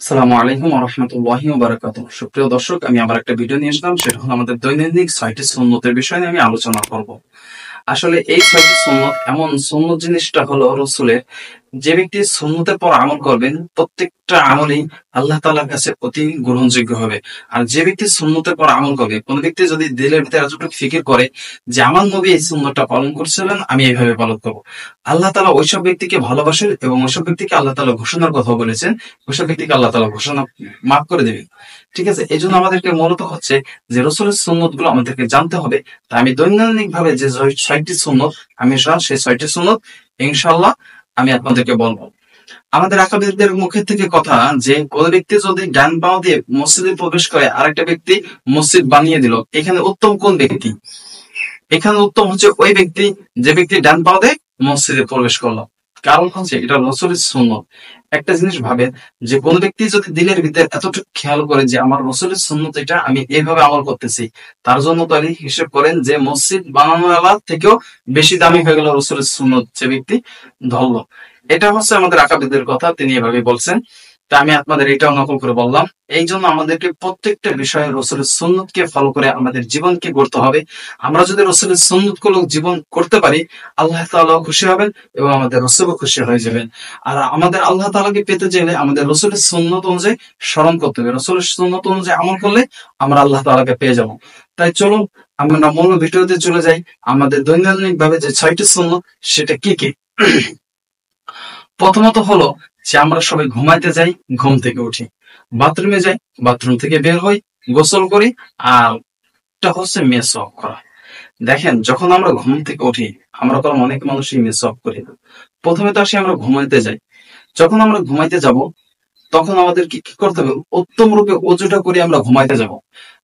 আসসালামু আলাইকুম ওয়া রাহমাতুল্লাহি ওয়া বারাকাতুহু। সুপ্রিয় দর্শক, আমি আবার একটা ভিডিও নিয়ে আসলাম। সেটা হলো আমাদের দৈনন্দিন ৬টি সুন্নতের বিষয় নিয়ে আমি আলোচনা করব। আসলে এই ৬টি সুন্নত, এমন সুন্নত জিনিসটা হলো রসুলের, যে ব্যক্তি সুন্নতের পর আমল করবেন প্রত্যেকটা আমলই আল্লাহ তাআলার কাছে অতি গ্রহণযোগ্য হবে। আর যে ব্যক্তি সুন্নতের পর আমল করবে, কোন ব্যক্তি যদি দিলের ভিতরে এতটুকু ফিকির করে যে আমার নবী এই সুন্নতটা পালন করছিলেন, আমি এইভাবে পালন করব, আল্লাহ তাআলা ওইসব ব্যক্তিকে ভালোবাসেন এবং ওইসব ব্যক্তিকে আল্লাহ তাআলা ঘোষণার কথা বলেছেন, ওইসব ব্যক্তিকে আল্লাহ তাআলা ঘোষণা মাফ করে দেবেন। ঠিক আছে, এই জন্য আমাদেরকে মূলত হচ্ছে যে রসুলের সুন্নত গুলো আমাদেরকে জানতে হবে। তা আমি দৈনন্দিন ভাবে যে ৬টি সুন্নত, আমি সেই ৬টি সুন্নত ইনশাআল্লাহ আমি আপনাদেরকে বলবো। আমাদের আকাবিরদের মুখের থেকে কথা, যে কোন ব্যক্তি যদি ডান পাও দিয়ে মসজিদে প্রবেশ করে আরেকটা ব্যক্তি মসজিদ বানিয়ে দিল, এখানে উত্তম কোন ব্যক্তি? এখানে উত্তম হচ্ছে ওই ব্যক্তি যে ব্যক্তি ডান পাও দিয়ে মসজিদে প্রবেশ করলো। কারণ হচ্ছে এটা রসুলের সুন্নত। একটা জিনিস ভাবেন, যে কোন ব্যক্তি যদি দিলের ভিতরে এতটুকু খেয়াল করে যে আমার রসুলের সুন্নত এটা, আমি এইভাবে আমল করতেছি, তার জন্য তাহলে হিসেব করেন যে মসজিদ বানানোর থেকেও বেশি দামি হয়ে গেল রসুলের সুন্নত যে ব্যক্তি ধরলো। এটা হচ্ছে আমাদের আকাবিদের কথা, তিনি এভাবে বলছেন। তা আমি আপনাদের এটাও নকল করে বললাম। এই জন্য আমাদেরকে প্রত্যেকটা বিষয়ে রসুলের সুন্নতকে ফলো করে আমাদের জীবনকে গড়তে হবে। আমরা যদি রসুলের সুন্নত গুলো জীবন করতে পারি, আল্লাহ তাআলাও খুশি হবেন এবং আমাদের রসুলও খুশি হয়ে যাবেন। আর আমাদের আল্লাহ তাআলাকে পেতে চাইলে আমাদের রসুলের সুন্নত অনুযায়ী স্মরণ করতে হবে, রসুলের সুন্নত অনুযায়ী আমল করলে আমরা আল্লাহ তাআলাকে পেয়ে যাব। তাই চলুন আমরা মূল ভিডিওতে চলে যাই। আমাদের দৈনন্দিন ভাবে যে ৬টি সুন্নত, সেটা কি কি? প্রথমত হলো যে আমরা সবাই ঘুমাইতে যাই, ঘুম থেকে উঠি, বাথরুমে যাই, বাথরুম থেকে বের হই, গোসল করি, আর এটা হচ্ছে মেসওয়াক করা। দেখেন, যখন আমরা ঘুম থেকে উঠি, আমরা তো অনেক মানুষই মেসওয়াক করি না। প্রথমে তো আসি আমরা ঘুমাইতে যাই। যখন আমরা ঘুমাইতে যাব, তখন আমাদের কি করতে হবে? উত্তম রূপে অজুটা করে আমরা ঘুমাইতে যাব।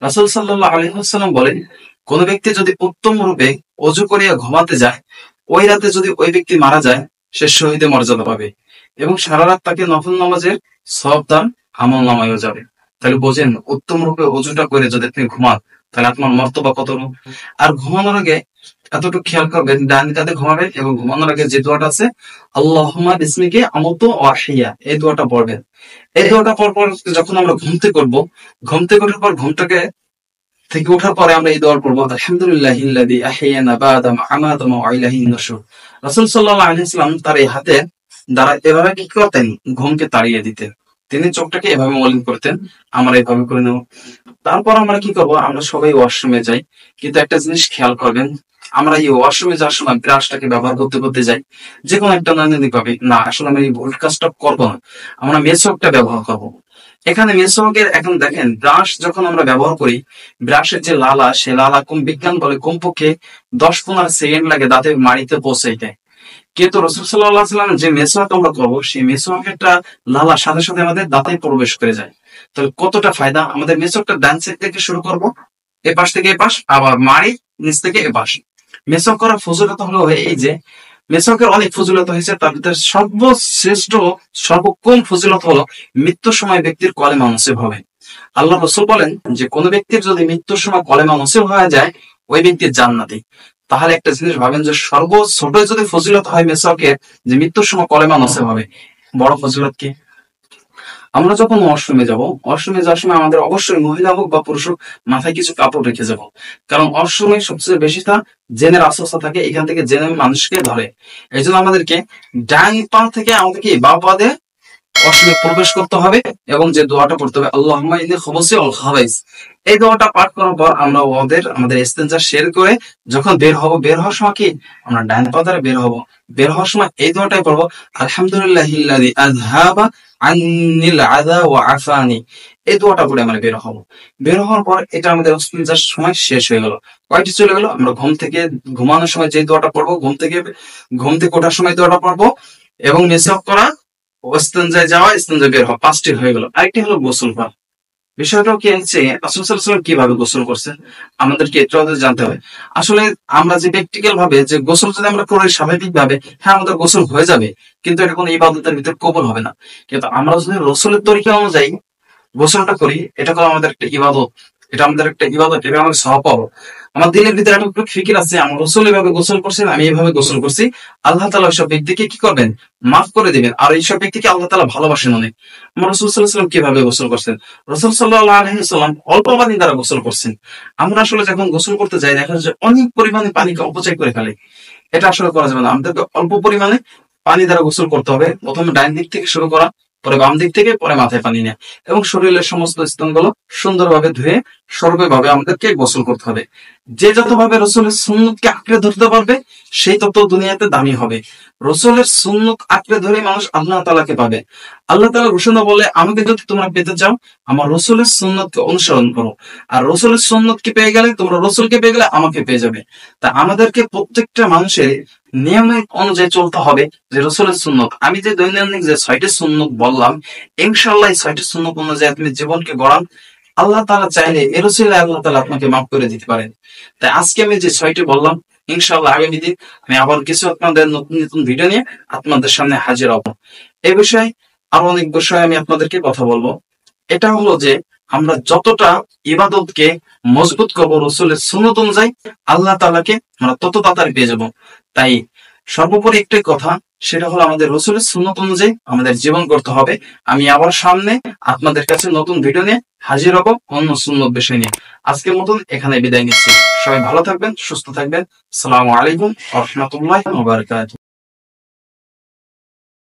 রাসূল সাল্লাল্লাহু আলাইহি ওয়াসাল্লাম বলেন, কোন ব্যক্তি যদি উত্তম রূপে অজু করিয়া ঘুমাতে যায়, ওই রাতে যদি ওই ব্যক্তি মারা যায়, সে শহীদের মর্যাদা পাবে এবং সারা রাত তাকে নফল নামাজের সওয়াব তার আমল নামায়ও যাবে। তাহলে বোঝেন, উত্তম রূপে অজুটা করে যদি আপনি ঘুমান, তাহলে আপনার মর্তবা কত। আর ঘুমানোর আগে এতটুকু খেয়াল করবেন, ডান কাতে ঘুমাবেন এবং ঘুমানোর আগে যে দোয়াটা আছে, আল্লাহুম্মা বিসমিকা আমুতু ওয়া আহইয়া, এই দোয়াটা পড়বেন। এই দোয়াটা পর যখন আমরা ঘুম থেকে ওঠার পর ঘুমটাকে থেকে ওঠার পরে আমরা এই দোয়া পড়বো, আলহামদুলিল্লাহিল্লাযী আহইয়ানা বা'দা মা আমাতানা ওয়া ইলাইহিন নুশুর। রাসূল সাল্লাল্লাহু আলাইহি ওয়াসাল্লাম তার এই হাতে দ্বারা এভাবে কি করতেন? ঘুমকে তাড়িয়ে দিতেন। তিনি চোখটাকে এভাবে মলিন করতেন, আমরা এভাবে করে নেব। তারপর আমরা কি করব? আমরা সবাই ওয়াশরুমে যাই। কিন্তু একটা জিনিস খেয়াল করবেন, আমরা এই ওয়াশরুমে যাওয়ার সময় ব্রাশটাকে ব্যবহার করতে করতে যাই। যে কোনো একটা নৈমিত্তিক ভাবে, না আসলে আমি এই ভুল কাজটা করবো না, আমরা মেসওয়াকটা ব্যবহার করব। এখানে মেসওয়াকের, এখন দেখেন, ব্রাশ যখন আমরা ব্যবহার করি, ব্রাশের যে লালা, সে লালা বিজ্ঞান বলে কমপক্ষে 10-15 সেকেন্ড লাগে দাঁতে মাড়িতে পৌঁছাইতে। কিন্তু রাসূল সাল্লাল্লাহু আলাইহি ওয়াসাল্লাম যে মেসওয়াক আমরা করবো, সেই মেসওয়াকেরটা লালা সাথে সাথে আমাদের দাঁতে প্রবেশ করে যায়। তাহলে কতটা ফায়দা! আমাদের মেসওয়াকটা ডান সাইড থেকে শুরু করব, এ পাশ থেকে এ পাশ, আবার মাড়ি নিচ থেকে এ পাশ। মেসওয়াক করার ফজিলত হলো এই যে, মেসওয়াকের অনেক ফজিলত হয়েছে, তার ভিতরে সর্বশ্রেষ্ঠ সর্বকম ফজিলত হলো মৃত্যুর সময় ব্যক্তির কলেমা নসিব হবে। আল্লাহ রাসূল বলেন যে কোন ব্যক্তির যদি মৃত্যুর সময় কলেমা নসিব হয়ে যায়, ওই ব্যক্তির জান্নাতি। তাহলে একটা জিনিস ভাবেন, যে সর্বছোট যদি ফজিলত হয় মেসওয়াকের, যে মৃত্যুর সময় কলেমা নসিব হবে, বড় ফজিলত কি? আমরা যখন ওয়াশরুমে যাব, ওয়াশরুমে যাওয়ার সময় আমাদের অবশ্যই, মহিলা হোক বা পুরুষ হোক, মাথায় কিছু কাপড় রেখে যাব। কারণ ওয়াশরুমে সবচেয়ে বেশি তা জেনের আশঙ্কা থাকে, এখান থেকে জেনে মানুষকে ধরে। এই জন্য আমাদেরকে ডান পা থেকে আমাদেরকে বাম পা দিয়ে ওয়াশরুমে প্রবেশ করতে হবে এবং যে দোয়াটা পড়তে হবে, আল্লাহুম্মা ইন্নী খুবুসি ওয়াল খাবাইস। এই দোয়াটা পাঠ করার পর আমরা আমাদের ইস্তেনজা শের করে যখন বের হওয়ার সময় কি, আমরা ডান পা দ্বারা বের হব। বের হওয়ার সময় এই দোয়াটাই পড়বো, আলহামদুলিল্লাহিল্লাযী আযহাবা আন্নিল আযা ওয়া আফানি। এই দোয়াটা পড়ে আমরা বের হব। বের হওয়ার পর এটা আমাদের ইস্তেনজার সময় শেষ হয়ে গেল। কয়টি চলে গেল? আমরা ঘুমানোর সময় যে দোয়াটা পড়বো, ঘুম থেকে ওঠার সময় দোয়াটা পড়বো, এবং মেসওয়াক করা, ইস্তেনজায় যাওয়া, ইস্তেনজায় বের হওয়া, 5টি হয়ে গেল। আরেকটি হলো গোসল করা। বিষয়টাও কি হচ্ছে, রাসূল সাল্লাল্লাহু আলাইহি ওয়াসাল্লাম কিভাবে গোসল করছেন, আমাদেরকে এটাও জানতে হবে। আসলে আমরা যে প্র্যাকটিক্যাল ভাবে যে গোসল যদি আমরা করি স্বাভাবিক ভাবে, হ্যাঁ আমাদের গোসল হয়ে যাবে, কিন্তু এটা কোনো ইবাদতের ভিতর কবুল হবে না। কিন্তু আমরা যদি রসুলের তরিকা অনুযায়ী গোসলটা করি, এটা হলো আমাদের একটা ইবাদত। এটা আমাদের একটা ইবাদত, এভাবে আমাদের সওয়াব পাবো। আমার দিনের ভিতরে একটা ফিকির আছে, আমার রসুল এভাবে গোসল করছেন, আমি এভাবে গোসল করছি, আল্লাহ তাআলা ওইসব ব্যক্তিকে কি করবেন, মাফ করে দিবেন। আর এইসব ব্যক্তিকে আল্লাহ তাআলা ভালোবাসেন অনেক। আমার রসুল সাল্লাল্লাহু আলাইহি ওয়াসাল্লাম কিভাবে গোসল করছেন, রসুল সাল্লাল্লাহু আলাইহি ওয়াসাল্লাম অল্প পানি দ্বারা গোসল করছেন। আমরা আসলে যখন গোসল করতে যাই দেখা যায় অনেক পরিমাণে পানিকে অপচয় করে ফেলে। এটা আসলে করা যাবে না, আমাদেরকে অল্প পরিমাণে পানি দ্বারা গোসল করতে হবে। প্রথমে ডাইন দিক থেকে শুরু করা, পরে বাম দিক থেকে, পরে মাথায় পানি নেয়, এবং শরীরের সমস্ত স্থানগুলো সুন্দরভাবে ধুয়ে সর্বভাবে আমাদেরকে গোসল করতে হবে। যে যতভাবে রসুলের সুন্নতকে আঁকড়ে ধরতে পারবে সেই তত দুনিয়াতে দামি হবে। রসুলের সুন্নত আঁকড়ে ধরে মানুষ আল্লাহ তাআলাকে পাবে। আল্লাহ তাআলা ঘোষণা বলে, আমাকে যদি তোমরা পেতে চাও আমার রসুলের সুন্নতকে অনুসরণ করো। আর রসুলের সুন্নতকে পেয়ে গেলে তোমরা রসুলকে পেয়ে গেলে আমাকে পেয়ে যাবে। তা আমাদেরকে প্রত্যেকটা মানুষের নিয়মের অনুযায়ী চলতে হবে। যে রসুলের সুন্নত, আমি যে দৈনন্দিন যে 6টি সুন্নত বললাম, ইনশাআল্লাহ এই 6টি সুন্নত অনুযায়ী আপনি জীবনকে গড়ান, আল্লাহ তাআলা চাইলে এর উসিলায় আল্লাহ তাআলা আপনাকে মাফ করে দিতে পারেন। তাই আজকে আমি যে 6টি বললাম, ইনশাআল্লাহ আগামী দিন আমি আবার কিছু আপনাদের নতুন নতুন ভিডিও নিয়ে আপনাদের সামনে হাজির হব। এই বিষয়ে আরো অনেক বিষয়ে আমি আপনাদেরকে কথা বলবো। এটা হলো যে আমরা যতটা ইবাদতকে মজবুত করবো রসুলের সুন্নত অনুযায়ী, আল্লাহ তাআলাকে আমরা তত তাড়াতাড়ি পেয়ে যাবো। তাই সর্বোপরি একটাই কথা, সেটা হলো আমাদের রসুলের সুন্নত অনুযায়ী আমাদের জীবন করতে হবে। আমি আবার সামনে আপনাদের কাছে নতুন ভিডিও নিয়ে হাজির হব অন্য সুন্নত বিষয় নিয়ে। আজকের মতন এখানে বিদায় নিচ্ছি। সবাই ভালো থাকবেন, সুস্থ থাকবেন। আসসালামু আলাইকুম ওয়া রাহমাতুল্লাহি ওয়া বারাকাতুহু।